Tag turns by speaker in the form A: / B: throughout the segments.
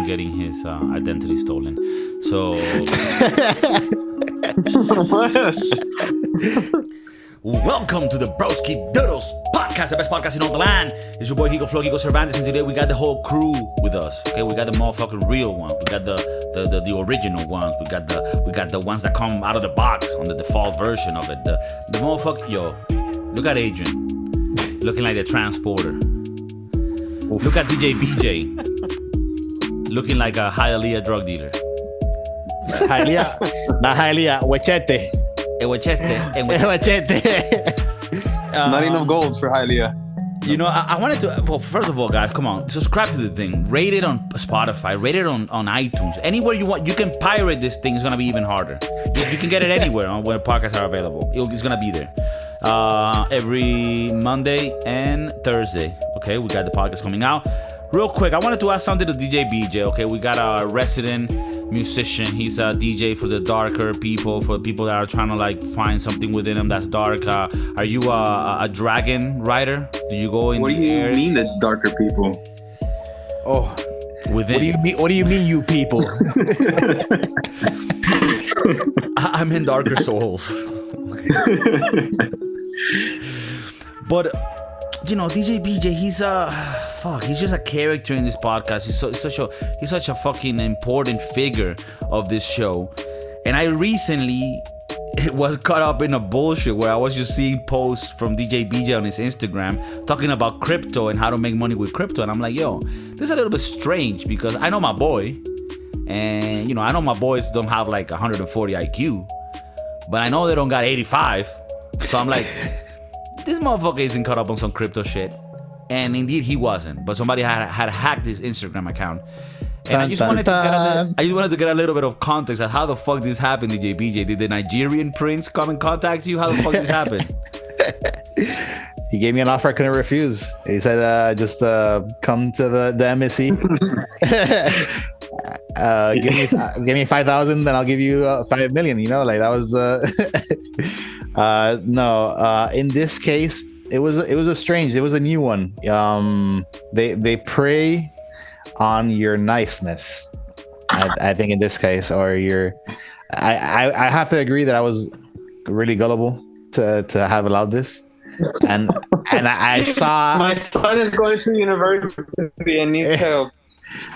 A: on getting his identity stolen. So, welcome to the Broski Doodles podcast, the best podcast in all the land. It's your boy KIKO Cervantes, and today we got the whole crew with us. Okay, we got the motherfucking real ones. We got the original ones. We got the ones that come out of the box on the default version of it. The motherfucker. Yo, look at Adrian, looking like the transporter. Oof. Look at DJ BJ, looking like a Hialeah drug dealer.
B: Hialeah, not Hialeah, Huechete.
C: Not enough gold for Hialeah.
A: You know, I wanted to. Well, first of all, guys, come on, subscribe to the thing. Rate it on Spotify. Rate it on iTunes. Anywhere you want, you can pirate this thing. It's gonna be even harder. You can get it anywhere where podcasts are available. It's gonna be there every Monday and Thursday. Okay, we got the podcast coming out. Real quick, I wanted to ask something to DJ BJ. Okay, we got a resident musician. He's a DJ for the darker people, for people that are trying to like find something within them that's dark. Are you a dragon rider? Do you go in
C: what
A: the air?
C: What do you mean that darker people?
B: Oh,
A: within.
B: What do you mean, you people?
A: I'm in darker souls. But you know, DJ BJ, he's just a character in this podcast. He's such a fucking important figure of this show. And I recently was caught up in a bullshit where I was just seeing posts from DJ BJ on his Instagram talking about crypto and how to make money with crypto. And I'm like, yo, this is a little bit strange because I know my boy, and you know, I know my boys don't have like 140 IQ, but I know they don't got 85. So I'm like, this motherfucker isn't caught up on some crypto shit. And indeed he wasn't. But somebody had hacked his Instagram account. And I just wanted to get a little bit of context on how the fuck this happened, DJ BJ. Did the Nigerian prince come and contact you? How the fuck this happened?
B: He gave me an offer I couldn't refuse. He said, just come to the embassy. Give me 5,000, then I'll give you 5 million. You know, like that was no. In this case, it was a new one. They prey on your niceness. I think in this case, or I have to agree that I was really gullible to have allowed this. And I saw
C: my son is going to university and needs help.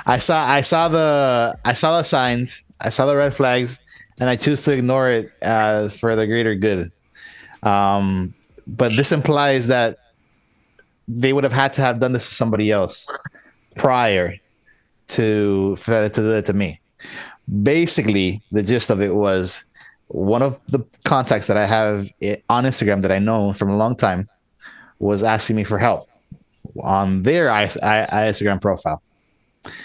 B: I saw the signs, I saw the red flags, and I choose to ignore it for the greater good. But this implies that they would have had to have done this to somebody else prior to me. Basically, the gist of it was one of the contacts that I have on Instagram that I know from a long time was asking me for help on their Instagram profile.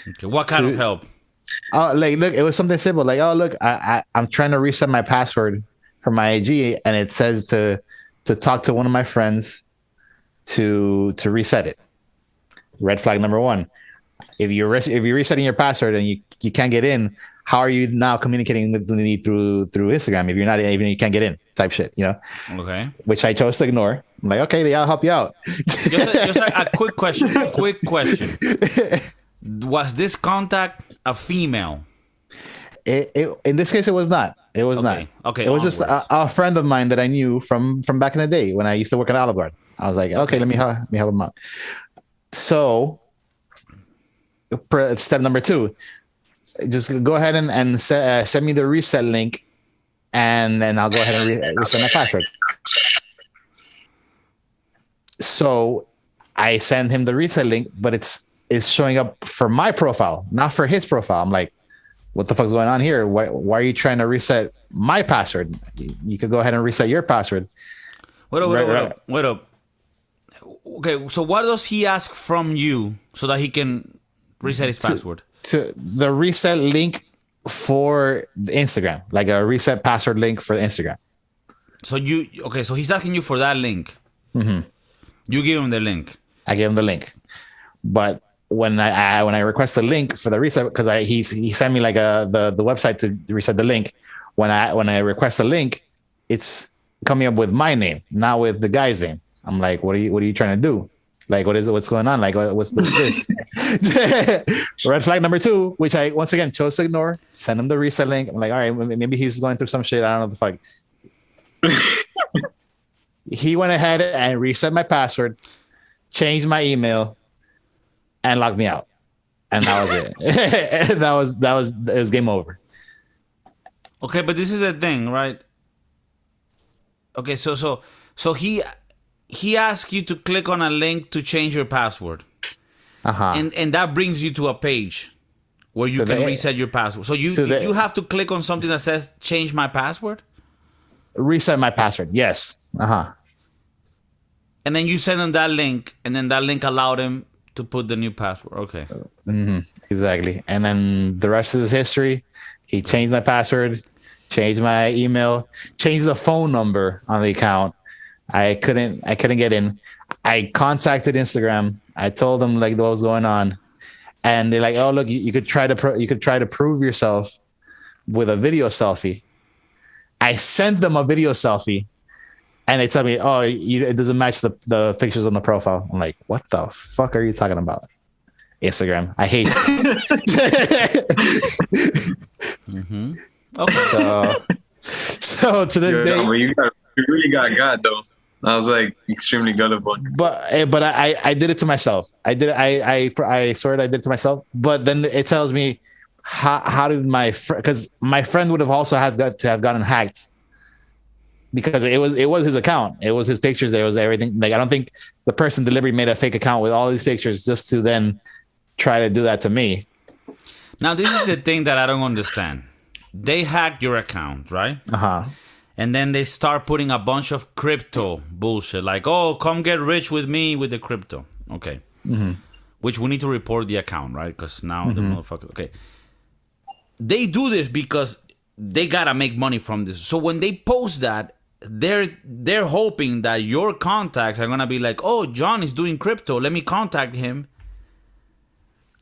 A: Okay, what kind of help?
B: Oh, like, look, it was something simple. Like, oh, look, I'm trying to reset my password for my IG, and it says to talk to one of my friends to reset it. Red flag number one. If you're resetting your password and you can't get in, how are you now communicating with me through Instagram if you're not even you can't get in? Type shit, you know?
A: Okay. Which
B: I chose to ignore. I'm like, okay, I'll help you out.
A: just like a quick question. Was this contact a female?
B: In this case, it was not. It was not.
A: Okay.
B: It was just a friend of mine that I knew from back in the day when I used to work at Olive Garden. I was like, okay, let me help him out. So, step number 2, just go ahead and send me the reset link, and then I'll go ahead and reset my password. So, I send him the reset link, but it's showing up for my profile, not for his profile. I'm like, what the fuck's going on here? Why are you trying to reset my password? You could go ahead and reset your password.
A: Wait up. Okay, so what does he ask from you so that he can reset his password?
B: To the reset link for the Instagram, like a reset password link for the Instagram.
A: So so he's asking you for that link.
B: Mm-hmm.
A: You give him the link.
B: I give him the link, but when I request the link for the reset, because he sent me like the website to reset the link. When I request the link, it's coming up with my name, not with the guy's name. I'm like, what are you trying to do? Like, what is it? What's going on? Like, what's this? Red flag number 2, which I once again chose to ignore. Send him the reset link. I'm like, all right, maybe he's going through some shit. I don't know what the fuck. He went ahead and reset my password, changed my email, and logged me out. And that was it. It was game over.
A: Okay, but this is the thing, right? Okay, so he asked you to click on a link to change your password. And that brings you to a page where you can reset your password. So you have to click on something that says change my password?
B: Reset my password, yes.
A: And then you send him that link, and then that link allowed him to put the new password. Okay.
B: Exactly. And then the rest is history. He changed my password, changed my email, changed the phone number on the account. I couldn't get in. I contacted Instagram. I told them like what was going on, and they're like, "Oh, look, you could try to prove yourself with a video selfie." I sent them a video selfie, and they tell me, "Oh, it doesn't match the pictures on the profile." I'm like, "What the fuck are you talking about?" Instagram, I hate it.
A: Okay.
B: So to this day,
C: you really got though. I was like extremely gullible.
B: But I did it to myself. I swear I did it to myself. But then it tells me how did because my friend would have also have gotten hacked because it was his account. It was his pictures. It was everything. Like I don't think the person deliberately made a fake account with all these pictures just to then try to do that to me.
A: Now this is the thing that I don't understand. They hacked your account, right? And then they start putting a bunch of crypto bullshit, like, "Oh, come get rich with me with the crypto." Okay. Which we need to report the account, right? Because now the motherfucker. Okay. They do this because they gotta make money from this. So when they post that, they're hoping that your contacts are gonna be like, "Oh, John is doing crypto. Let me contact him."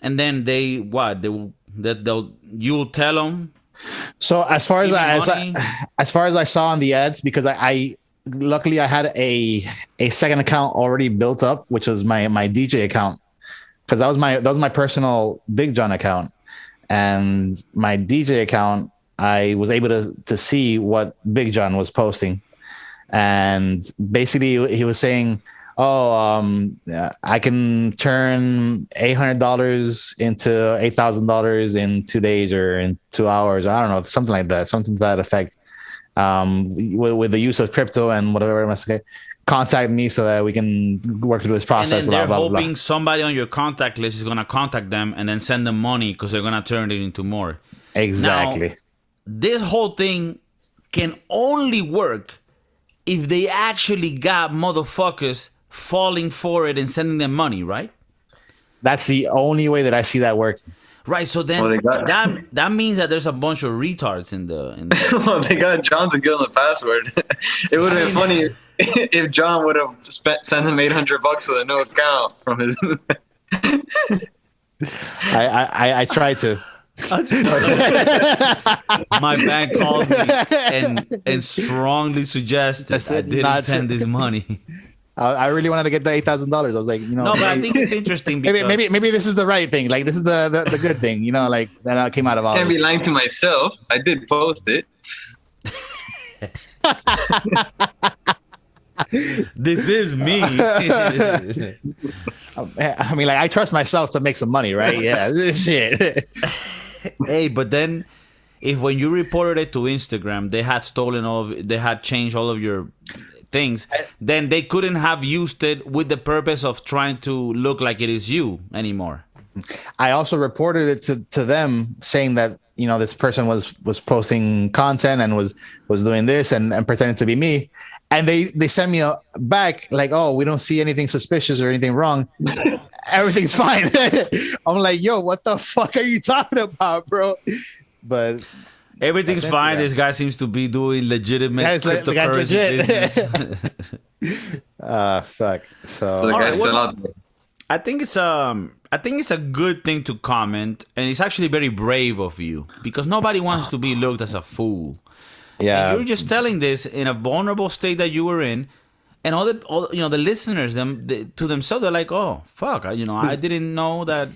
A: And then you'll tell them.
B: So as far as I saw on the ads, because I luckily I had a second account already built up, which was my DJ account, because that was my personal Big John account, and my DJ account I was able to see what Big John was posting, and basically he was saying, I can turn $800 into $8,000 in 2 days or in 2 hours. I don't know, something like that, something to that effect. With the use of crypto and whatever, contact me so that we can work through this process.
A: And then they're hoping somebody on your contact list is gonna contact them and then send them money because they're gonna turn it into more.
B: Exactly.
A: Now, this whole thing can only work if they actually got motherfuckers falling for it and sending them money, right?
B: That's the only way that I see that working.
A: Right, so then that means that there's a bunch of retards in the
C: Well, they got John to give them the password. It would have been funny if John would have sent them $800 to the new account from his.
B: I tried to.
A: My bank called me and strongly suggested I didn't send this money.
B: I really wanted to get the $8,000. I was like,
A: no, but I think it's interesting because
B: maybe this is the right thing. Like this is the good thing, like that came out of all.
C: I can't
B: this.
C: be lying to myself. I did post it.
A: This is me.
B: I mean, like I trust myself to make some money, right? Yeah, shit.
A: Hey, but then if when you reported it to Instagram, they had changed all of your things, then they couldn't have used it with the purpose of trying to look like it is you anymore.
B: I also reported it to them saying that, this person was posting content and was doing this and pretending to be me. And they sent me back like, "Oh, we don't see anything suspicious or anything wrong. Everything's fine." I'm like, "Yo, what the fuck are you talking about, bro?" But
A: everything's fine. This guy seems to be doing legitimate cryptocurrency business.
B: Fuck. So
C: the guy's still out there.
A: I think it's a good thing to comment, and it's actually very brave of you because nobody wants to be looked as a fool.
B: Yeah,
A: and you're just telling this in a vulnerable state that you were in. And all the listeners, to themselves, they're like, oh fuck, I didn't know that.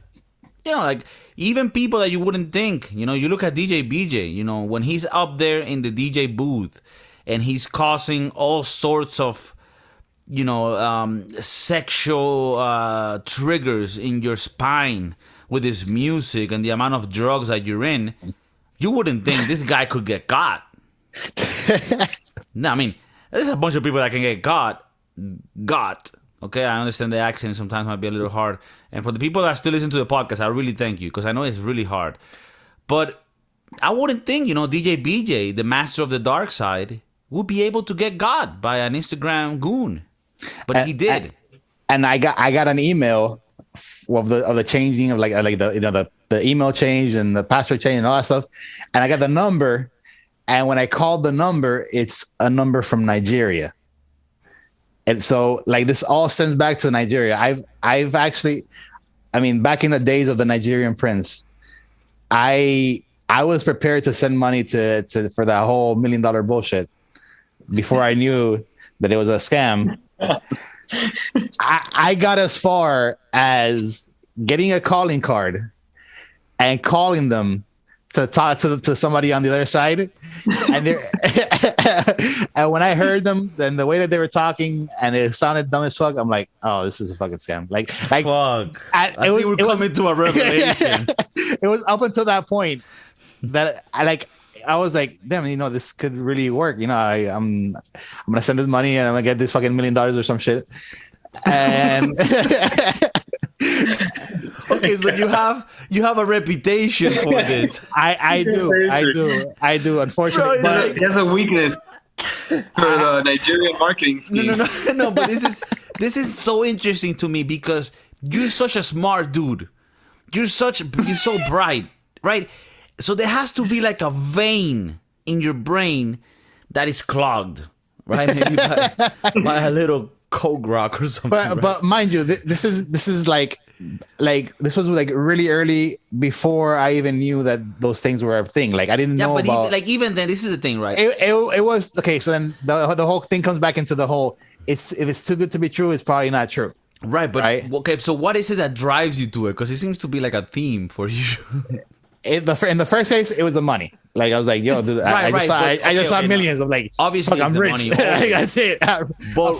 A: Like even people that you wouldn't think. You look at DJ BJ. When he's up there in the DJ booth, and he's causing all sorts of sexual triggers in your spine with his music and the amount of drugs that you're in, you wouldn't think this guy could get caught. No, I mean, there's a bunch of people that can get got. Okay, I understand the accent sometimes might be a little hard. And for the people that still listen to the podcast, I really thank you, because I know it's really hard. But I wouldn't think, DJ BJ, the master of the dark side, would be able to get got by an Instagram goon. But he did.
B: And I got an email of the changing of like the email change and the password change and all that stuff. And I got the number. And when I called the number, it's a number from Nigeria. And so like this all sends back to Nigeria. I've actually, back in the days of the Nigerian prince, I was prepared to send money to for that whole $1 million bullshit before I knew that it was a scam. I got as far as getting a calling card and calling them to talk to somebody on the other side, and and when I heard them, then the way that they were talking and it sounded dumb as fuck, I'm like, oh, this is a fucking scam. Like
A: fuck. It was coming to a revelation.
B: It was up until that point that I was like, damn, this could really work. I'm gonna send this money and I'm gonna get this fucking $1 million or some shit. And
A: okay, so you have a reputation for this.
B: I do. Unfortunately,
C: but he has a weakness for the Nigerian marketing scheme.
A: No. But this is so interesting to me because you're such a smart dude. You're so bright, right? So there has to be like a vein in your brain that is clogged, right? Maybe by a little coke rock or something.
B: But mind you, this is like this was like really early before I even knew that those things were a thing. Like I didn't know about.
A: Even then, this is the thing, right?
B: It was okay. So then the whole thing comes back into the whole. If it's too good to be true, it's probably not true.
A: Right, but okay. So what is it that drives you to it? Because it seems to be like a theme for you.
B: In the first case, it was the money. Like I was like, yo, dude, I just saw millions. I'm like,
A: obviously,
B: fuck, I'm rich. That's it.
A: But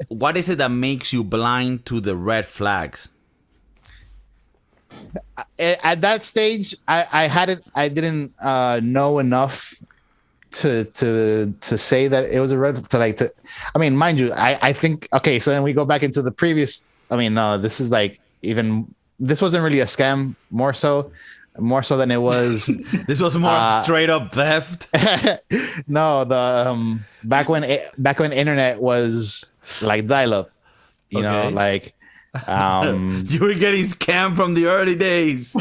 A: what is it that makes you blind to the red flags?
B: At that stage, I didn't know enough to say that it was a red to. Mind you, I think okay. So then we go back into the previous. This is like this wasn't really a scam. More so than it was.
A: This was more straight up theft.
B: No, the back when internet was like dial up, you know, like
A: you were getting scammed from the early days.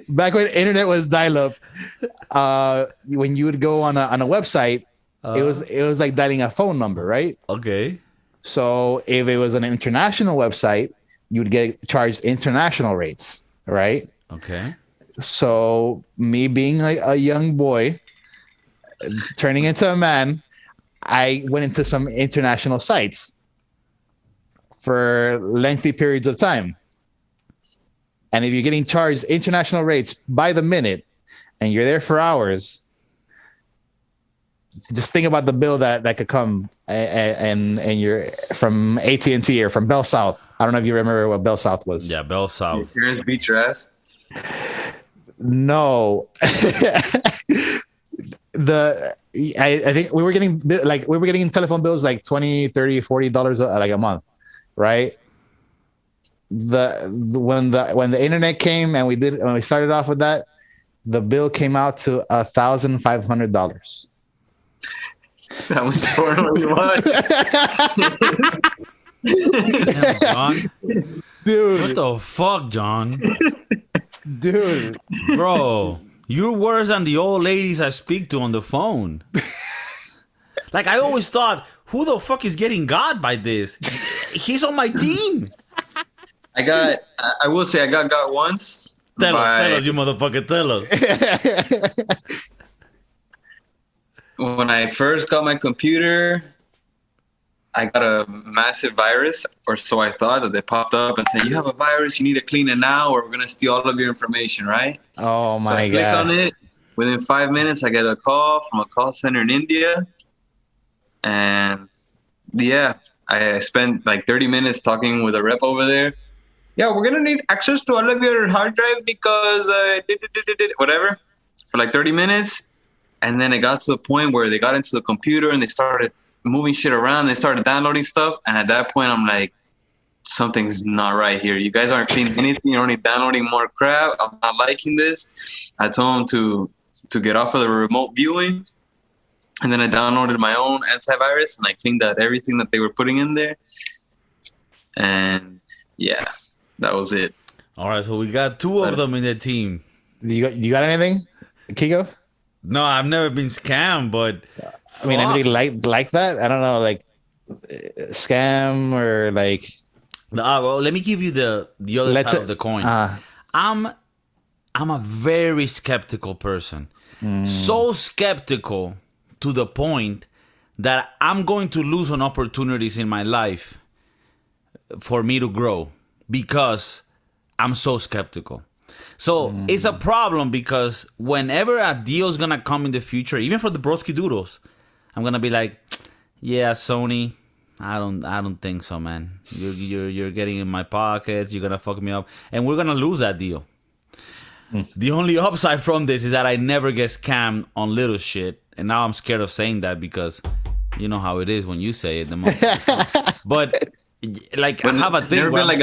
B: Back when internet was dial up, when you would go on a website, it was like dialing a phone number, right?
A: Okay.
B: So if it was an international website, you would get charged international rates. Right.
A: Okay.
B: So me being a young boy turning into a man, I went into some international sites for lengthy periods of time. And if you're getting charged international rates by the minute and you're there for hours, just think about the bill that could come and you're from AT&T or from Bell South. I don't know if you remember what Bell South was.
A: Yeah, Bell South.
C: Your parents beat your ass?
B: No. I think we were getting telephone bills like $20, $30, $40 like a month, right? When the internet came and when we started off with that, the bill came out to $1,500.
C: That was totally much.
A: Damn, John.
B: Dude.
A: What the fuck, John?
B: Dude.
A: Bro, you're worse than the old ladies I speak to on the phone. Like, I always thought, who the fuck is getting got by this? He's on my team.
C: I will say I got once.
A: Tell us, you motherfucker, tell us.
C: When I first got my computer, I got a massive virus, or so I thought, that they popped up and said, "You have a virus. You need to clean it now, or we're gonna steal all of your information." Right?
B: Oh
C: So I
B: my
C: click on
B: god.
C: it. Within 5 minutes, I get a call from a call center in India, and yeah, I spent like 30 minutes talking with a rep over there. Yeah, we're gonna need access to all of your hard drive because whatever, for like 30 minutes, and then it got to the point where they got into the computer and they started moving shit around. They started downloading stuff, and at that point, I'm like, something's not right here. You guys aren't cleaning anything. You're only downloading more crap. I'm not liking this. I told them to get off of the remote viewing, and then I downloaded my own antivirus and I cleaned out everything that they were putting in there. And yeah, that was it.
A: All right, so we got two of them in the team.
B: You got anything, Kiko?
A: No, I've never been scammed, but
B: I mean, anything like that? I don't know, like scam or like.
A: well, let me give you the other side of the coin. I'm a very skeptical person. So skeptical to the point that I'm going to lose on opportunities in my life for me to grow because I'm so skeptical. So it's a problem because whenever a deal is gonna come in the future, even for the broski doodles, I'm gonna be like, yeah, Sony, I don't think so, man. You're getting in my pockets. You're gonna fuck me up, and we're gonna lose that deal. The only upside from this is that I never get scammed on little shit, and now I'm scared of saying that because you know how it is when you say it. But like, I have a thing.
C: Never been like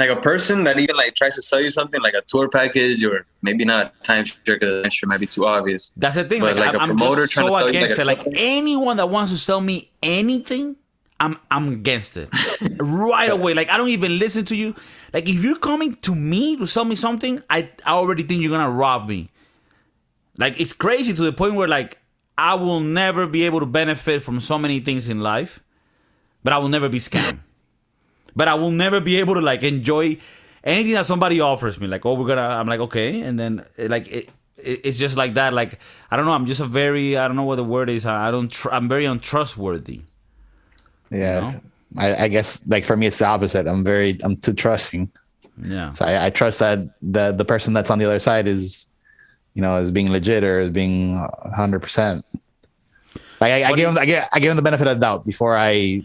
C: a person that even like tries to sell you something like a tour package, or maybe not a timeshare because timeshare might be too obvious.
A: That's the thing.
C: But like a
A: I'm
C: promoter
A: just
C: trying to
A: so
C: sell you
A: against
C: like
A: it. Like anyone that wants to sell me anything, I'm against it right away. Like I don't even listen to you. Like if you're coming to me to sell me something, I already think you're gonna rob me. Like it's crazy to the point where like I will never be able to benefit from so many things in life, but I will never be scammed. But I will never be able to like enjoy anything that somebody offers me. Like, oh, I'm like, okay. And then like, it's just like that. Like, I don't know. I'm just I don't know what the word is. I'm very untrustworthy.
B: Yeah.
A: You know?
B: I guess like for me, it's the opposite. I'm too trusting.
A: Yeah.
B: So I trust that the person that's on the other side is, is being legit or is being 100%. Like I give them the benefit of the doubt before I.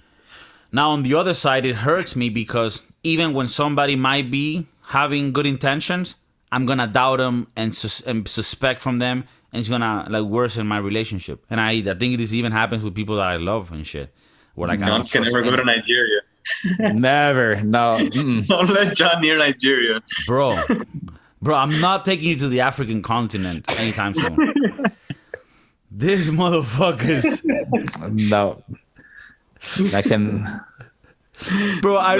A: Now, on the other side, it hurts me because even when somebody might be having good intentions, I'm going to doubt them and suspect from them, and it's going to like worsen my relationship. And I think this even happens with people that I love and shit. Where like
C: John can never go to Nigeria.
B: Never. No.
C: Don't let John near Nigeria.
A: Bro, I'm not taking you to the African continent anytime soon. This motherfuckers.
B: No. I can.
A: Bro, I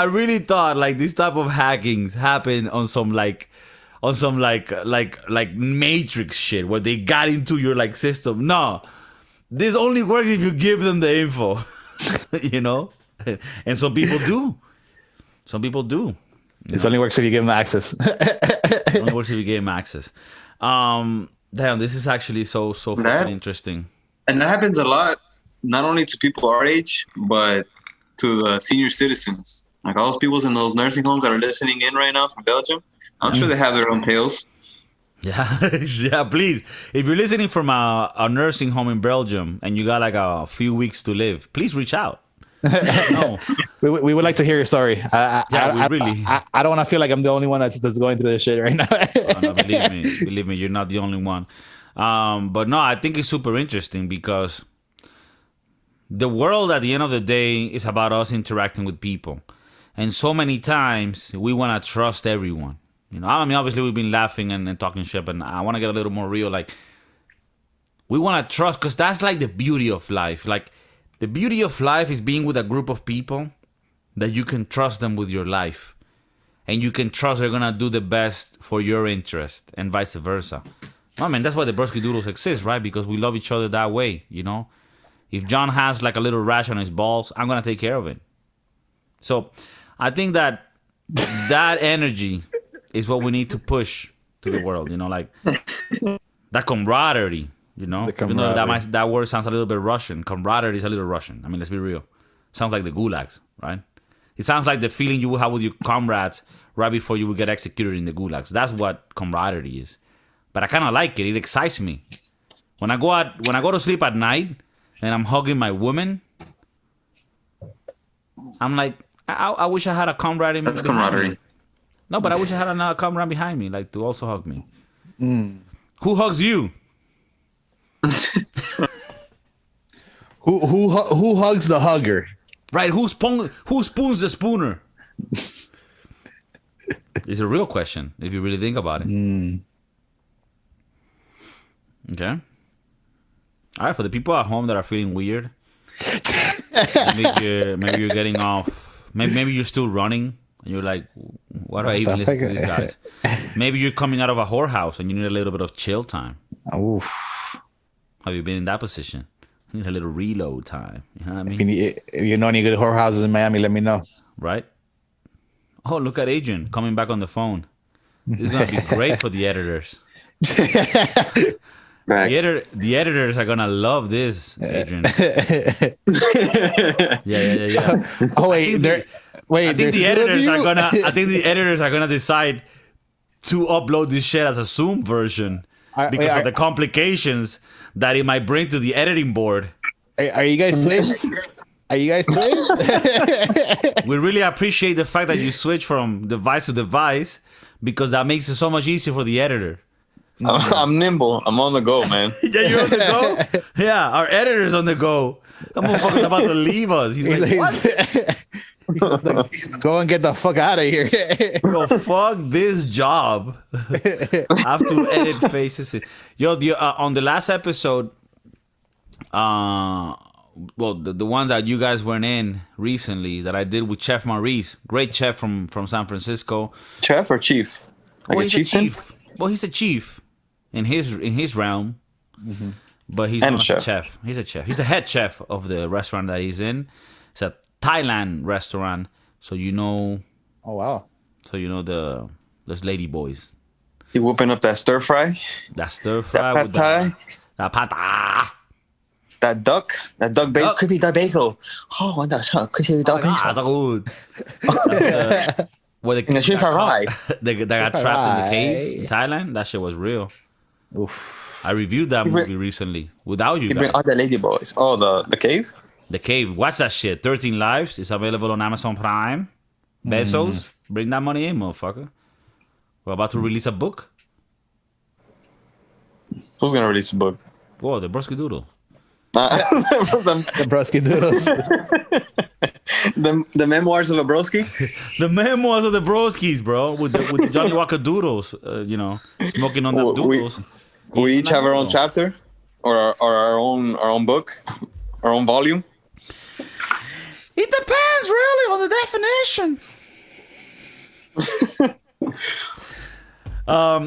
A: really thought like this type of hackings happen on some Matrix shit where they got into your like system. No, this only works if you give them the info, and some people do.
B: It only works if you give them access.
A: It only works if you give them access. Damn, this is actually so fucking interesting.
C: And that happens a lot. Not only to people our age, but to the senior citizens. Like all those people in those nursing homes that are listening in right now from Belgium, I'm sure they have their own tales.
A: Yeah, yeah, please. If you're listening from a nursing home in Belgium and you got like a few weeks to live, please reach out. No.
B: We would like to hear your story. I don't want to feel like I'm the only one that's going through this shit right now.
A: No, believe me, you're not the only one. But no, I think it's super interesting because the world at the end of the day is about us interacting with people. And so many times we want to trust everyone. I mean, obviously we've been laughing and talking shit, but I want to get a little more real. Like, we want to trust because that's like the beauty of life. Like, the beauty of life is being with a group of people that you can trust them with your life. And you can trust they're going to do the best for your interest and vice versa. I mean, that's why the Broski Doodles exist, right? Because we love each other that way, If John has like a little rash on his balls, I'm going to take care of it. So I think that energy is what we need to push to the world, like that camaraderie, You know,
B: The
A: even though
B: camaraderie.
A: that word sounds a little bit Russian. Camaraderie is a little Russian. I mean, let's be real. Sounds like the gulags, right? It sounds like the feeling you will have with your comrades right before you will get executed in the gulags. That's what camaraderie is. But I kind of like it. It excites me. When I go to sleep at night and I'm hugging my woman, I'm like, I wish I had a comrade in
C: That's
A: behind
C: camaraderie.
A: me. No, but I wish I had another comrade behind me, like to also hug me. Who hugs you?
B: Who hugs the hugger?
A: Right? Who spoons the spooner? It's a real question if you really think about it. Okay. All right, for the people at home that are feeling weird, maybe you're getting off. Maybe you're still running and you're like, "Why do I even listen to these guys?" Maybe you're coming out of a whorehouse and you need a little bit of chill time.
B: Oof.
A: Have you been in that position? You need a little reload time. You know what I mean?
B: If you know any good whorehouses in Miami, let me know.
A: Right? Oh, look at Adrian coming back on the phone. This is gonna be great for the editors.
C: Back.
A: The editors are gonna love this, Adrian. Yeah.
B: Oh wait,
A: I think the editors are gonna. I think the editors are gonna decide to upload this shit as a Zoom version because of the complications that it might bring to the editing board.
B: Are you guys twins? Are you guys twins?
A: We really appreciate the fact that you switch from device to device because that makes it so much easier for the editor.
C: I'm nimble. I'm on the go, man.
A: Yeah, you're on the go? Yeah, our editor's on the go. That motherfucker's about to leave us. He's like, what?
B: Go and get the fuck out of here.
A: Bro, fuck this job. I have to edit faces. Yo, on the last episode, well, the one that you guys weren't in recently that I did with Chef Maurice, great chef from San Francisco.
C: Chef or chief? Like
A: He's a chief. Well, he's a chief in his realm, but he's
C: And
A: not
C: chef.
A: a chef. He's a chef. He's the head chef of the restaurant that he's in. It's a Thailand restaurant, so you know.
B: Oh wow.
A: So you know those lady boys.
C: You whooping up that stir fry?
A: That stir fry
C: That
A: with
C: pad thai?
A: that pad thai.
C: That duck bagel.
A: Duck.
C: Could be duck bagel. Oh, 玩得上，可以 duck
A: Ah,
C: bagel.
A: so good. Where the
C: In the street for ride.
A: they got trapped in the cave in Thailand. That shit was real.
B: Oof.
A: I reviewed that movie recently without you
C: You bring
A: guys.
C: all the lady boys. Oh, the cave?
A: The Cave. Watch that shit. 13 Lives. It's available on Amazon Prime. Bezos. Bring that money in, motherfucker. We're about to release a book.
C: Who's gonna release a book?
A: Whoa, the Brosky Doodle.
B: The Brusky Doodles.
C: the memoirs of a broski?
A: The memoirs of the Broskis, bro. With Johnny Walker Doodles. You know, smoking on the doodles.
C: We each have our own chapter? Or our own book? Our own volume?
A: It depends, really, on the definition.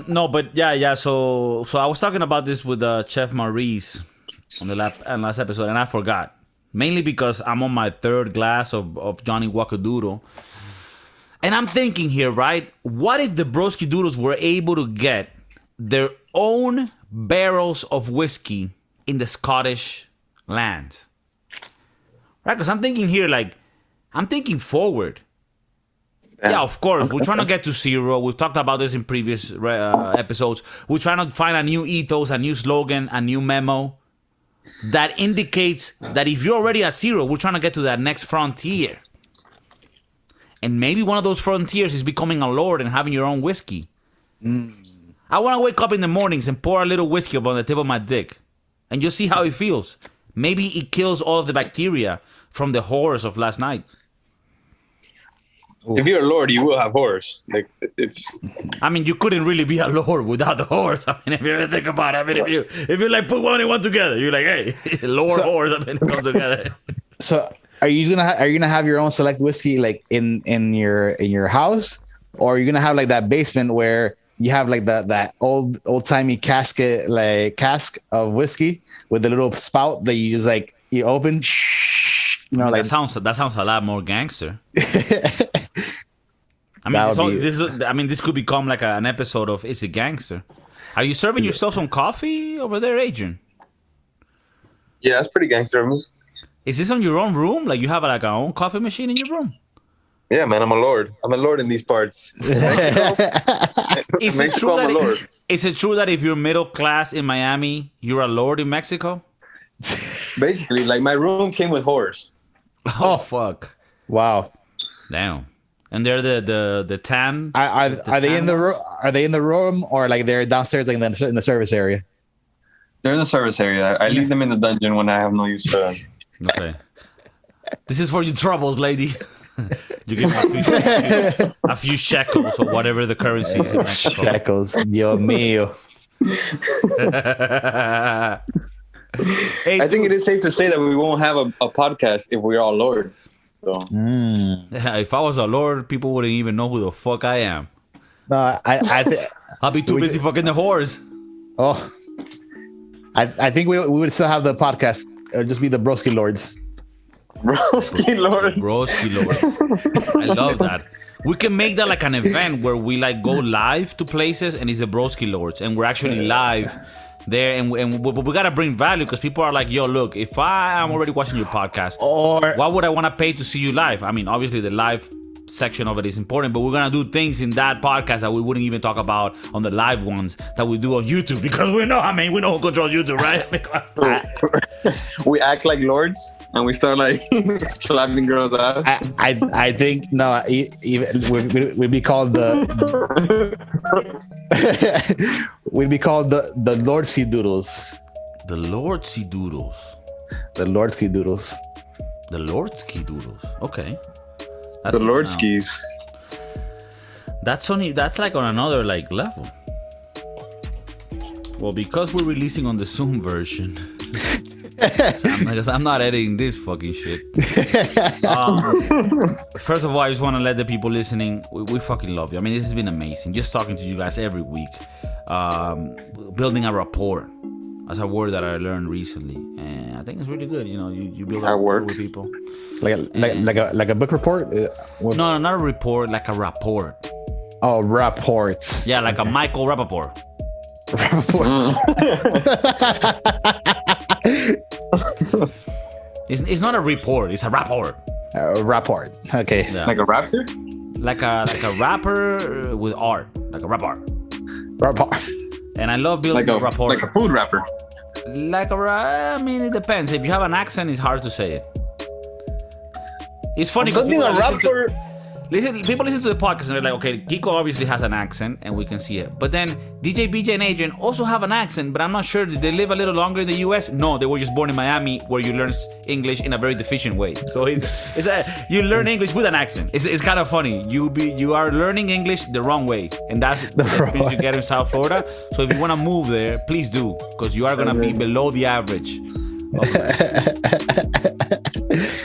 A: No, but yeah. So I was talking about this with Chef Maurice on the last episode, and I forgot. Mainly because I'm on my third glass of Johnny Walker Doodle. And I'm thinking here, right? What if the Broski Doodles were able to get their own barrels of whiskey in the Scottish land? Right? Because I'm thinking here, like, I'm thinking forward. Yeah, of course. We're trying to get to zero. We've talked about this in previous episodes. We're trying to find a new ethos, a new slogan, a new memo that indicates that if you're already at zero, we're trying to get to that next frontier. And maybe one of those frontiers is becoming a lord and having your own whiskey. I want to wake up in the mornings and pour a little whiskey up on the tip of my dick. And you'll see how it feels. Maybe it kills all of the bacteria from the horrors of last night.
C: If you're a lord, you will have horrors. Like it's.
A: I mean, you couldn't really be a lord without the horse. I mean, if you really think about it, I mean, if you like put one and one together, you're like, hey, lord horse, I mean, it comes together.
B: So are you gonna have your own select whiskey like in your house, or are you gonna have like that basement where you have like that old timey cask of whiskey with the little spout that you just like you open, you know, like
A: that sounds a lot more gangster. I
B: That would
A: mean, this could become like an episode of It's a Gangster. Are you serving yourself some coffee over there, Adrian?
C: Yeah, that's pretty gangster of me.
A: Is this on your own room? Like you have like a own coffee machine in your room?
C: Yeah, man, I'm a lord. I'm a lord in these parts.
A: Is it true
C: I'm a lord.
A: is it true that if you're middle class in Miami, you're a lord in Mexico?
C: Basically, like my room came with whores.
A: Oh fuck!
B: Wow.
A: Damn. And they're the tan.
B: Are they in the room? Are they in the room or like they're downstairs, like in the service area?
C: They're in the service area. I leave them in the dungeon when I have no use for them.
A: Okay. This is for your troubles, lady. You give me a few shekels or whatever the currency is in Mexico.
B: Shekels. Dios mío.
A: Hey,
C: I think it is safe to say that we won't have a podcast if we're all lords. So.
A: if I was a lord, people wouldn't even know who the fuck I am.
B: No,
A: I'll be too busy fucking the whores.
B: Oh, I think we would still have the podcast. It would just be the Broski Lords.
C: Broski lords.
A: Broski lords. I love that. We can make that like an event where we like go live to places and it's the Broski Lords and we're actually live there and we gotta bring value because people are like, yo, look, if I am already watching your podcast,
B: Or
A: why would I want to pay to see you live? I mean, obviously the live section of it is important, but we're gonna do things in that podcast that we wouldn't even talk about on the live ones that we do on YouTube because we know who controls YouTube, right?
C: We act like lords and we start like slapping girls out.
B: I think no, even we'd be called the we'd be called the Lordsky Doodles.
A: The Lordsky Doodles.
B: The Lordsky Doodles.
A: The Lordsky Doodles. Okay.
C: The Lordskis.
A: That's like on another like level. Well, because we're releasing on the Zoom version. Because I'm not editing this fucking shit. First of all, I just want to let the people listening, we fucking love you. I mean, this has been amazing. Just talking to you guys every week. Building a rapport. That's a word that I learned recently. And I think it's really good. You know, you build a rapport with people.
B: Like a book report?
A: No, not a report, like a rapport.
B: Oh, rapport.
A: Yeah, like a Michael Rappaport. It's not a report, it's a rapport.
B: Rapport. Okay.
A: Yeah.
C: Like a raptor?
A: Like a rapper with art. Like a rapport.
B: Rapport.
A: And I love building a rapport.
C: Like a food rapper.
A: I mean, it depends. If you have an accent, it's hard to say it. It's funny because people listen to the podcast and they're like, okay, KIKO obviously has an accent and we can see it. But then DJ, BJ, and Adrian also have an accent, but I'm not sure. Did they live a little longer in the US? No, they were just born in Miami where you learn English in a very deficient way. So you learn English with an accent. It's kind of funny. You are learning English the wrong way. And that's the experience you get in South Florida. So if you want to move there, please do. Because you are going to be below the average.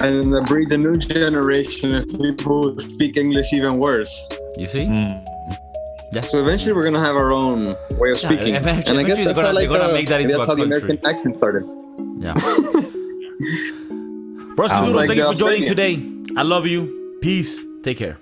C: And that breeds a new generation of people who speak English even worse.
A: You see?
C: Yeah. So eventually we're gonna have our own way of speaking, and I guess that's how
A: they're gonna make that into
C: that's how the American accent started.
A: Yeah. Broski Doodles, thank you for joining today. I love you. Peace. Take care.